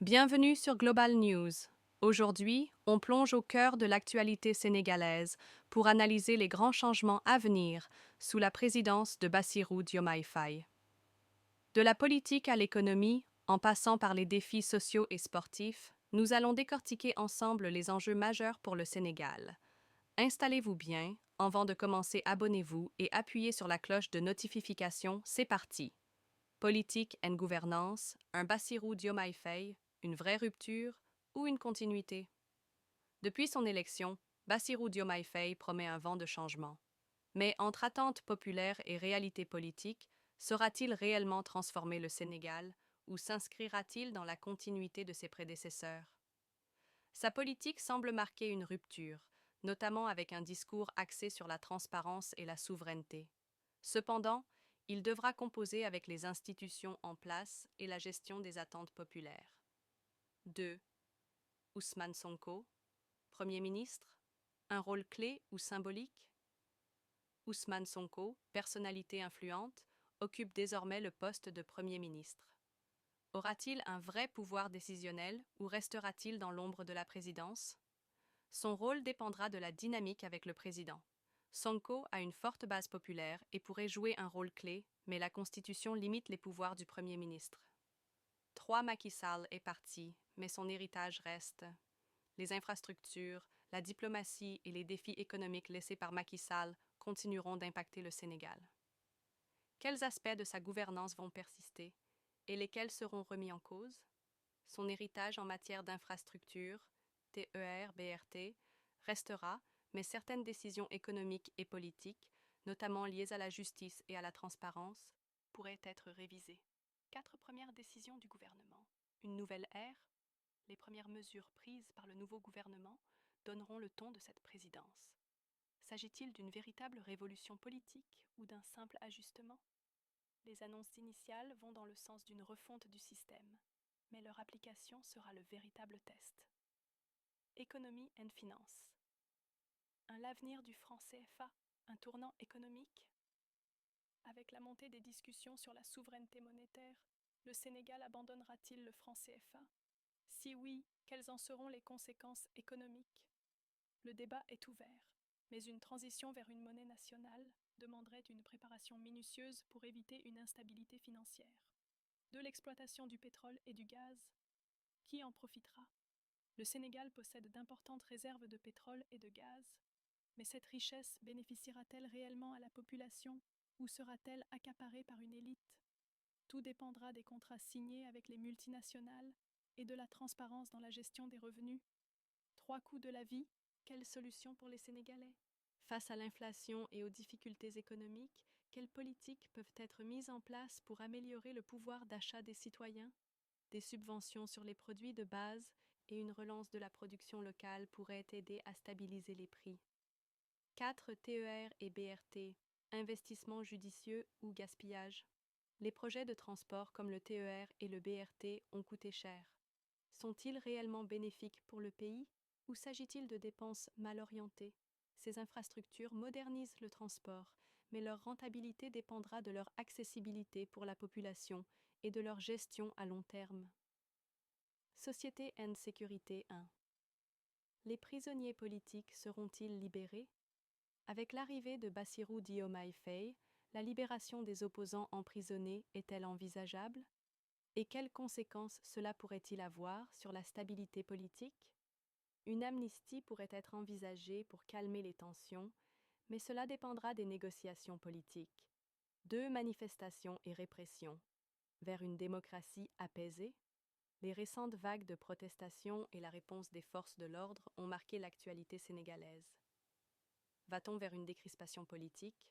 Bienvenue sur Global News. Aujourd'hui, on plonge au cœur de l'actualité sénégalaise pour analyser les grands changements à venir sous la présidence de Bassirou Diomaye Faye. De la politique à l'économie, en passant par les défis sociaux et sportifs, nous allons décortiquer ensemble les enjeux majeurs pour le Sénégal. Installez-vous bien, avant de commencer, abonnez-vous et appuyez sur la cloche de notification, c'est parti. Politique and gouvernance, un Bassirou Diomaye Faye, une vraie rupture ou une continuité? Depuis son élection, Bassirou Diomaye Faye promet un vent de changement. Mais entre attentes populaires et réalité politique, saura-t-il réellement transformer le Sénégal ou s'inscrira-t-il dans la continuité de ses prédécesseurs? Sa politique semble marquer une rupture, notamment avec un discours axé sur la transparence et la souveraineté. Cependant, il devra composer avec les institutions en place et la gestion des attentes populaires. 2. Ousmane Sonko, Premier ministre, un rôle clé ou symbolique? Ousmane Sonko, personnalité influente, occupe désormais le poste de Premier ministre. Aura-t-il un vrai pouvoir décisionnel ou restera-t-il dans l'ombre de la présidence? Son rôle dépendra de la dynamique avec le président. Sonko a une forte base populaire et pourrait jouer un rôle clé, mais la Constitution limite les pouvoirs du Premier ministre. 3. Macky Sall est parti, mais son héritage reste. Les infrastructures, la diplomatie et les défis économiques laissés par Macky Sall continueront d'impacter le Sénégal. Quels aspects de sa gouvernance vont persister et lesquels seront remis en cause? Son héritage en matière d'infrastructures, TER, BRT, restera, mais certaines décisions économiques et politiques, notamment liées à la justice et à la transparence, pourraient être révisées. 4 premières décisions du gouvernement. Une nouvelle ère. Les premières mesures prises par le nouveau gouvernement donneront le ton de cette présidence. S'agit-il d'une véritable révolution politique ou d'un simple ajustement? Les annonces initiales vont dans le sens d'une refonte du système, mais leur application sera le véritable test. Économie and finance. L'avenir du franc CFA, un tournant économique? Avec la montée des discussions sur la souveraineté monétaire, le Sénégal abandonnera-t-il le franc CFA? Si oui, quelles en seront les conséquences économiques? Le débat est ouvert, mais une transition vers une monnaie nationale demanderait une préparation minutieuse pour éviter une instabilité financière. De l'exploitation du pétrole et du gaz, qui en profitera? Le Sénégal possède d'importantes réserves de pétrole et de gaz, mais cette richesse bénéficiera-t-elle réellement à la population ou sera-t-elle accaparée par une élite? Tout dépendra des contrats signés avec les multinationales et de la transparence dans la gestion des revenus. 3 coûts de la vie, quelle solution pour les Sénégalais? Face à l'inflation et aux difficultés économiques, quelles politiques peuvent être mises en place pour améliorer le pouvoir d'achat des citoyens? Des subventions sur les produits de base et une relance de la production locale pourraient aider à stabiliser les prix. 4. TER et BRT, investissements judicieux ou gaspillage? Les projets de transport comme le TER et le BRT ont coûté cher. Sont-ils réellement bénéfiques pour le pays ou s'agit-il de dépenses mal orientées? Ces infrastructures modernisent le transport, mais leur rentabilité dépendra de leur accessibilité pour la population et de leur gestion à long terme. Société and Sécurité 1. Les prisonniers politiques seront-ils libérés? Avec l'arrivée de Bassirou Diomaye Faye, la libération des opposants emprisonnés est-elle envisageable? Et quelles conséquences cela pourrait-il avoir sur la stabilité politique? Une amnistie pourrait être envisagée pour calmer les tensions, mais cela dépendra des négociations politiques. 2. Manifestations et répression. Vers une démocratie apaisée? Les récentes vagues de protestations et la réponse des forces de l'ordre ont marqué l'actualité sénégalaise. Va-t-on vers une décrispation politique?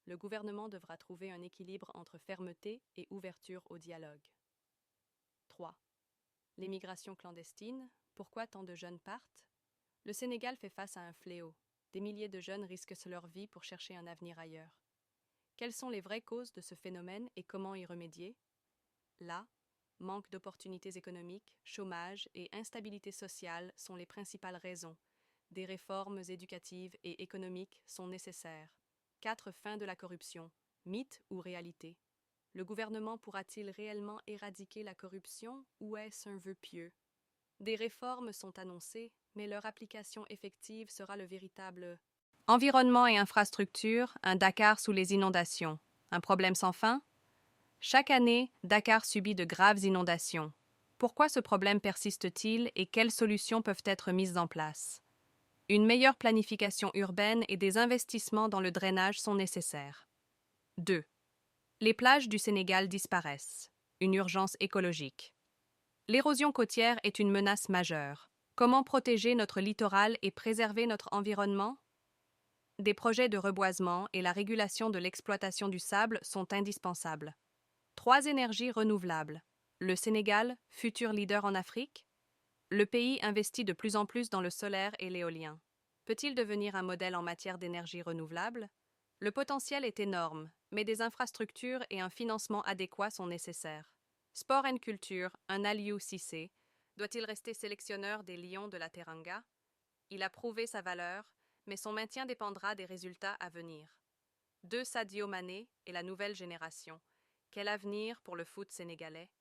Le gouvernement devra trouver un équilibre entre fermeté et ouverture au dialogue. 3. L'émigration clandestine, pourquoi tant de jeunes partent? Le Sénégal fait face à un fléau. Des milliers de jeunes risquent leur vie pour chercher un avenir ailleurs. Quelles sont les vraies causes de ce phénomène et comment y remédier? Là, manque d'opportunités économiques, chômage et instabilité sociale sont les principales raisons. Des réformes éducatives et économiques sont nécessaires. 4. Fin de la corruption. Mythe ou réalité? Le gouvernement pourra-t-il réellement éradiquer la corruption ou est-ce un vœu pieux? Des réformes sont annoncées, mais leur application effective sera le véritable environnement et infrastructure, un Dakar sous les inondations. Un problème sans fin? Chaque année, Dakar subit de graves inondations. Pourquoi ce problème persiste-t-il et quelles solutions peuvent être mises en place? Une meilleure planification urbaine et des investissements dans le drainage sont nécessaires. 2. Les plages du Sénégal disparaissent. Une urgence écologique. L'érosion côtière est une menace majeure. Comment protéger notre littoral et préserver notre environnement? Des projets de reboisement et la régulation de l'exploitation du sable sont indispensables. 3 énergies renouvelables. Le Sénégal, futur leader en Afrique? Le pays investit de plus en plus dans le solaire et l'éolien. Peut-il devenir un modèle en matière d'énergie renouvelable? Le potentiel est énorme, mais des infrastructures et un financement adéquat sont nécessaires. Sport and Culture, un Aliou Cissé, doit-il rester sélectionneur des Lions de la Teranga? Il a prouvé sa valeur, mais son maintien dépendra des résultats à venir. 2. Sadio Mané et la nouvelle génération. Quel avenir pour le foot sénégalais?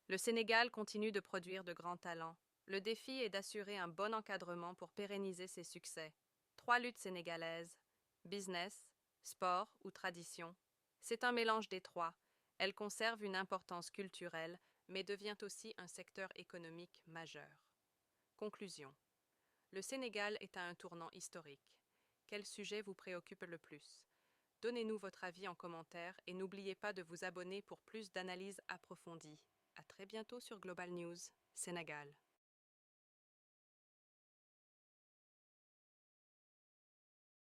Le Sénégal continue de produire de grands talents. Le défi est d'assurer un bon encadrement pour pérenniser ses succès. 3 luttes sénégalaises. Business, sport ou tradition. C'est un mélange des trois. Elle conserve une importance culturelle, mais devient aussi un secteur économique majeur. Conclusion. Le Sénégal est à un tournant historique. Quel sujet vous préoccupe le plus? Donnez-nous votre avis en commentaire et n'oubliez pas de vous abonner pour plus d'analyses approfondies. À très bientôt sur Global News, Sénégal.